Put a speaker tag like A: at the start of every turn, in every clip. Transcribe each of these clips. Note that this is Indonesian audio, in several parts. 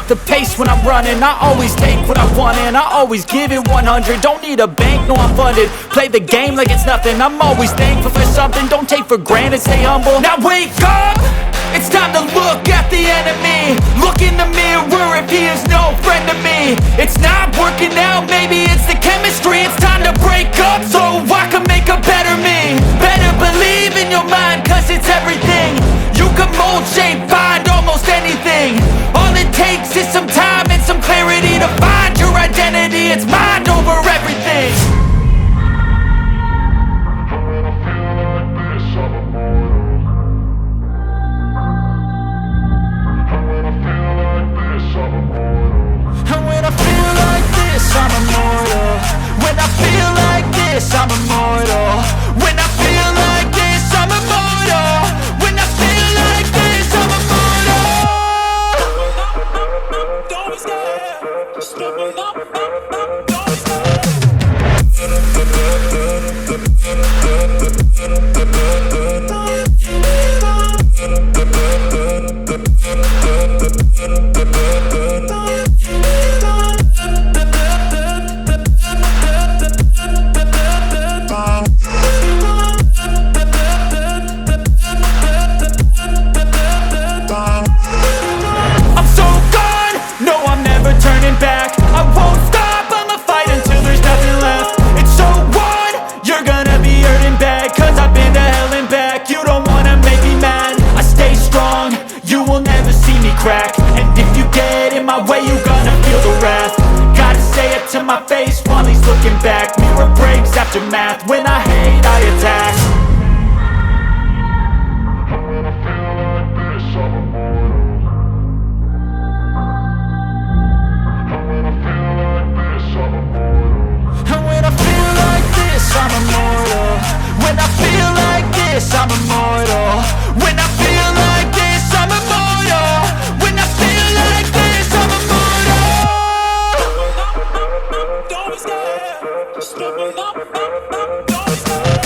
A: the pace when I'm running. I always take what I want and I always give it 100. Don't need a bank, no I'm funded. Play the game like it's nothing. I'm always thankful for something. Don't take for granted, stay humble. Now wake up, it's time to look at the enemy. Look in the mirror if he is no friend to me. It's not working out, maybe it's the chemistry. It's time to break up so I can make a better me. Better believe in your mind, cause it's everything. You can mold, shape, find almost anything. All it takes is some time and some clarity to find your identity. It's mind over everything. And when I feel like this, I'm immortal. When I feel like this, I'm immortal. When I feel like this, I'm immortal. When I feel like this, I'm immortal. Don't be scared. Just double up, don't be scared. I'm so gone, no I'm never turning back. I won't stop, I'ma fight until there's nothing left. It's so on, you're gonna be hurting bad. Cause I've been to hell and back. You don't wanna make me mad. I stay strong, you will never see me crack. And if you get in my way, you're gonna feel the wrath. Gotta say it to my face while he's looking back. Mirror breaks after math. When I hate, I attack. And when I feel like this, I'm immortal. When I feel like this, I'm immortal. When I feel like this, I'm immortal. When I feel like this, I'm immortal. Don't be scared. Just double up, don't be scared.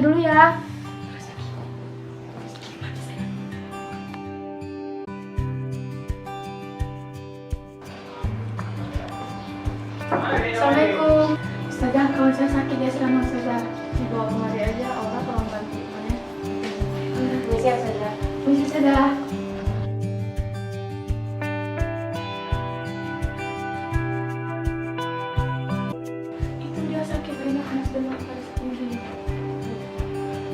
B: Ustazah dulu ya. Assalamualaikum. Ustazah, kalau saya sakit ya selama Ustazah. Dibawa kemari aja, Allah tolong bantu ya. Permisi ya Ustazah. Permisi Ustazah. Itu dia sakit banyak panas demam pada tinggi.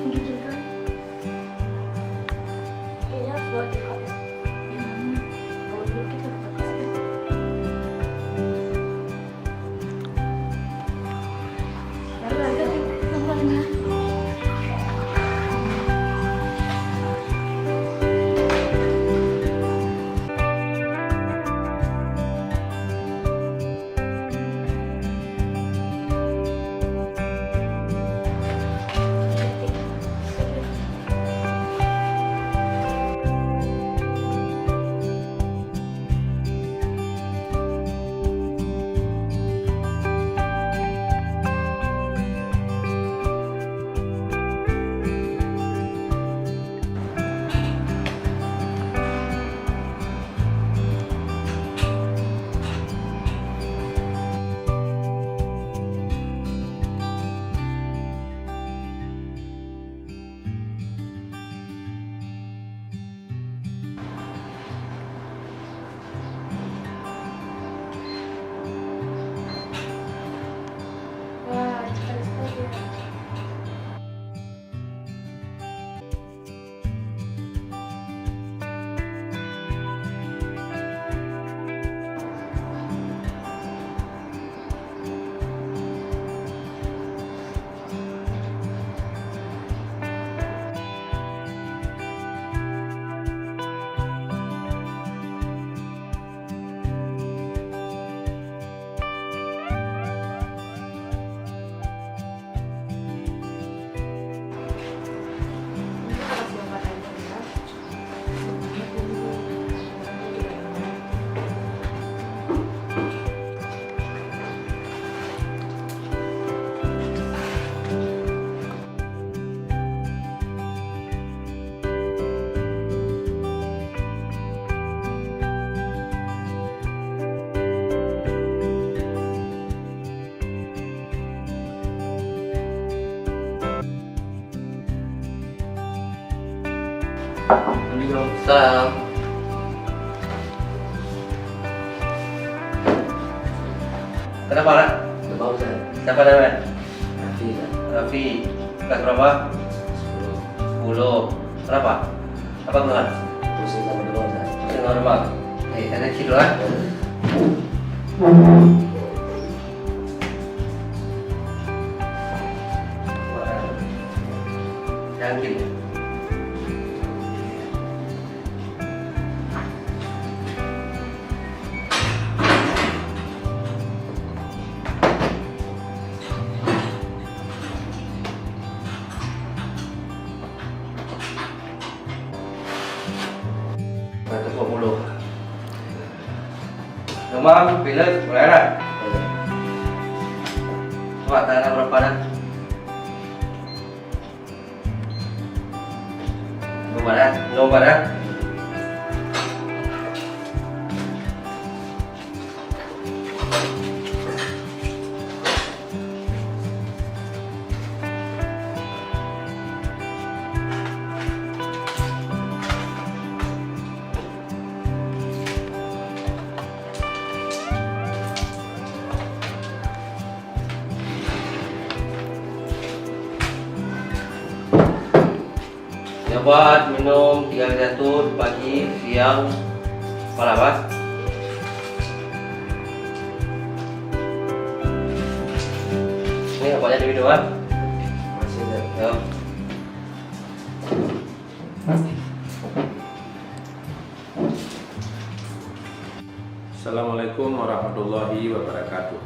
B: Gitu kan? Kayaknya harus bawa di HP. Kalau dulu kita kasih. Wah, cepat sekali ya.
C: Salam. Kenapa, Nak?
D: Demam Ustaz.
C: Siapa namanya?
D: Raffi Ustaz.
C: Raffi. Kelas berapa?
D: 10.
C: 10. Kenapa? Apa keluhan?
D: Pusing sama demam Ustaz.
C: Masih normal. Enak dulu kan? Jangan gini. Satu 20. Demam, pilek, berdarah. Coba tanya berapa dah? Nomor dah. Obat minum 3 kali satu pagi, siang, malam apa? Ini obatnya di video kan?
D: Masih Ustaz.
C: Ya.
E: Assalamualaikum warahmatullahi wabarakatuh.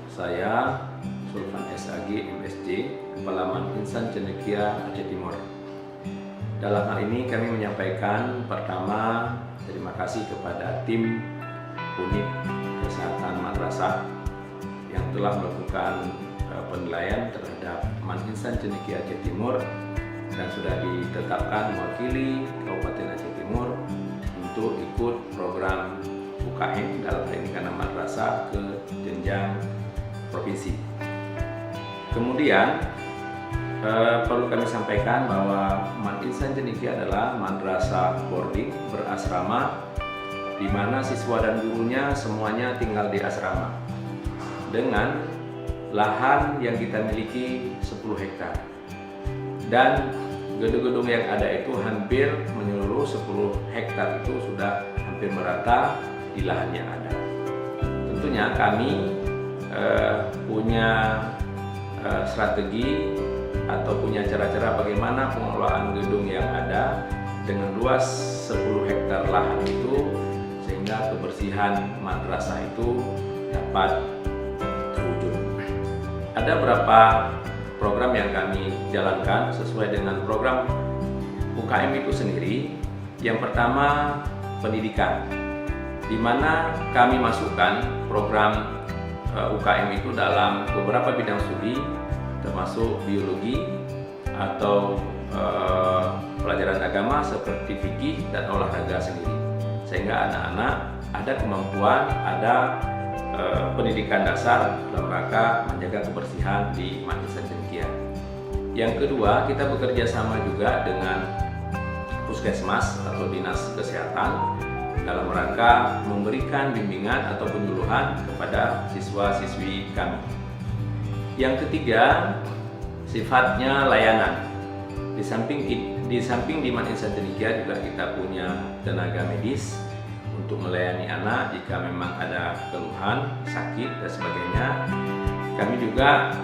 E: Saya Sulfan SAG MSJ, Kepala Insan Cendekia Aceh Timur. Dalam hal ini kami menyampaikan pertama terima kasih kepada tim unit kesehatan madrasah yang telah melakukan penilaian terhadap Man Insan Cendekia Aceh Timur dan sudah ditetapkan mewakili Kabupaten Aceh Timur untuk ikut program UKM dalam hal ini karena madrasah ke jenjang provinsi. Kemudian perlu kami sampaikan bahwa Man Insan Cendekia adalah madrasah boarding berasrama di mana siswa dan gurunya semuanya tinggal di asrama dengan lahan yang kita miliki 10 hektar dan gedung-gedung yang ada itu hampir menyeluruh 10 hektar itu sudah hampir merata di lahan yang ada. Tentunya kami punya strategi atau punya cara-cara bagaimana pengelolaan gedung yang ada dengan luas 10 hektar lahan itu sehingga kebersihan madrasah itu dapat terwujud. Ada beberapa program yang kami jalankan sesuai dengan program UKM itu sendiri. Yang pertama, pendidikan, di mana kami masukkan program UKM itu dalam beberapa bidang studi termasuk biologi atau pelajaran agama seperti fikih dan olahraga sendiri, sehingga anak-anak ada kemampuan, ada pendidikan dasar dalam rangka menjaga kebersihan di Man Insan Cendekia. Yang kedua, kita bekerja sama juga dengan Puskesmas atau Dinas Kesehatan dalam rangka memberikan bimbingan atau penyuluhan kepada siswa-siswi kami. Yang ketiga, sifatnya layanan. Di samping di Man Insan Cendekia juga kita punya tenaga medis untuk melayani anak jika memang ada keluhan, sakit dan sebagainya. Kami juga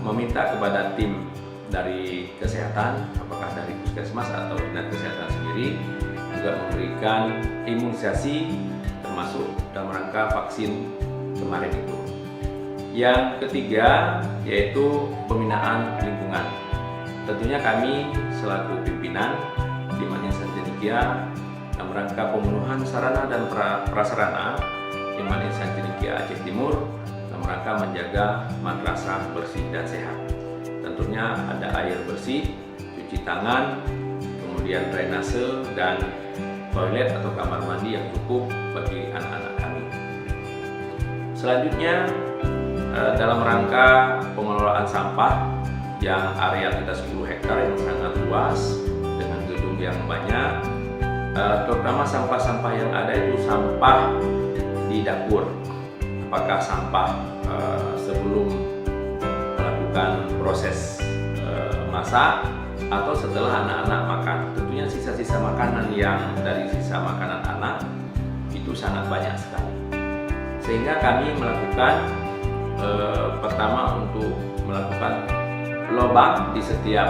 E: meminta kepada tim dari kesehatan, apakah dari Puskesmas atau Dinas Kesehatan sendiri, juga memberikan imunisasi termasuk dalam rangka vaksin kemarin itu. Yang ketiga yaitu pembinaan lingkungan. Tentunya kami selaku pimpinan di Man Insan Cendekia dalam rangka pemenuhan sarana dan prasarana di Man Insan Cendekia Aceh Timur dalam rangka menjaga madrasah bersih dan sehat. Tentunya ada air bersih, cuci tangan, kemudian drainase dan toilet atau kamar mandi yang cukup bagi anak-anak kami. Selanjutnya dalam rangka pengelolaan sampah yang area kita 10 hektar yang sangat luas dengan gedung yang banyak, terutama sampah-sampah yang ada itu sampah di dapur. Apakah sampah sebelum melakukan proses masak atau setelah anak-anak makan. Tentunya sisa-sisa makanan yang dari sisa makanan anak itu sangat banyak sekali. Sehingga kami melakukan pertama untuk melakukan lubang di setiap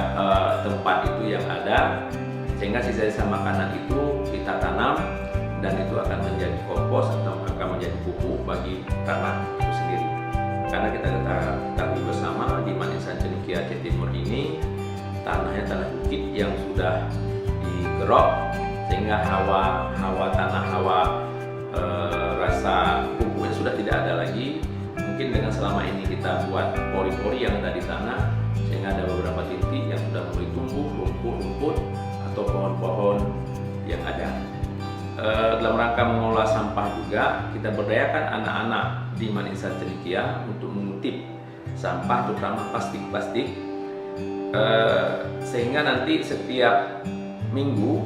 E: tempat itu yang ada, sehingga sisa-sisa makanan itu kita tanam dan itu akan menjadi kompos atau akan menjadi pupuk bagi tanah itu sendiri. Karena kita ketahui bersama di Man Insan Cendekia Aceh Timur ini tanahnya tanah bukit yang sudah digerok sehingga hawa rasa pupuknya sudah tidak ada lagi. Mungkin dengan selama ini kita buat pori-pori yang ada di tanah sehingga ada beberapa titik yang sudah mulai tumbuh rumput-rumput atau pohon-pohon yang ada. Dalam rangka mengolah sampah juga kita berdayakan anak-anak di Man Insan Cendekia untuk mengutip sampah terutama plastik-plastik, sehingga nanti setiap minggu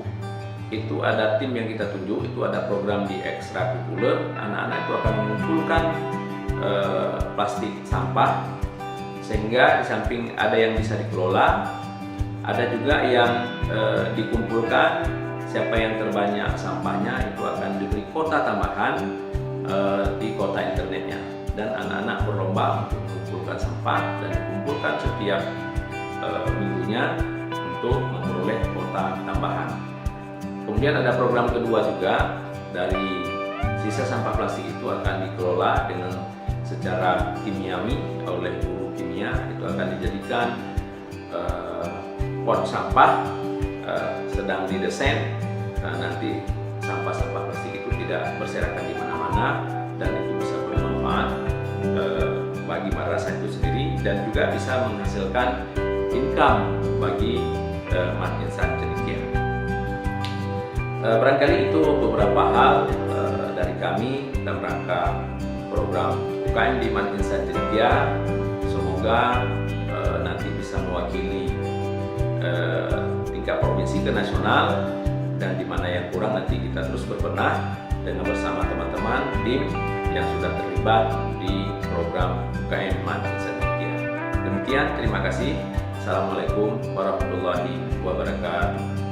E: itu ada tim yang kita tunjuk, itu ada program di ekstrakurikuler, anak-anak itu akan mengumpulkan plastik sampah sehingga di samping ada yang bisa dikelola, ada juga yang dikumpulkan. Siapa yang terbanyak sampahnya itu akan diberi kuota tambahan di kota internetnya, dan anak-anak berlomba untuk mengumpulkan sampah dan dikumpulkan setiap minggunya untuk memperoleh kuota tambahan. Kemudian ada program kedua juga, dari sisa sampah plastik itu akan dikelola dengan secara kimiawi oleh guru kimia, itu akan dijadikan pot sampah sedang didesain. Nanti sampah-sampah plastik itu tidak berserakan di mana-mana dan itu bisa bermanfaat bagi madrasah itu sendiri dan juga bisa menghasilkan income bagi Mat Insan Cendekia. Barangkali itu beberapa hal dari kami dalam rangka program UKM di Mat Insan Cendekia. Semoga nanti bisa mewakili tingkat provinsi ke nasional, dan di mana yang kurang nanti kita terus berbenah dengan bersama teman-teman tim yang sudah terlibat di program UKM Mat Insan Cendekia. Demikian, terima kasih. Assalamualaikum warahmatullahi wabarakatuh.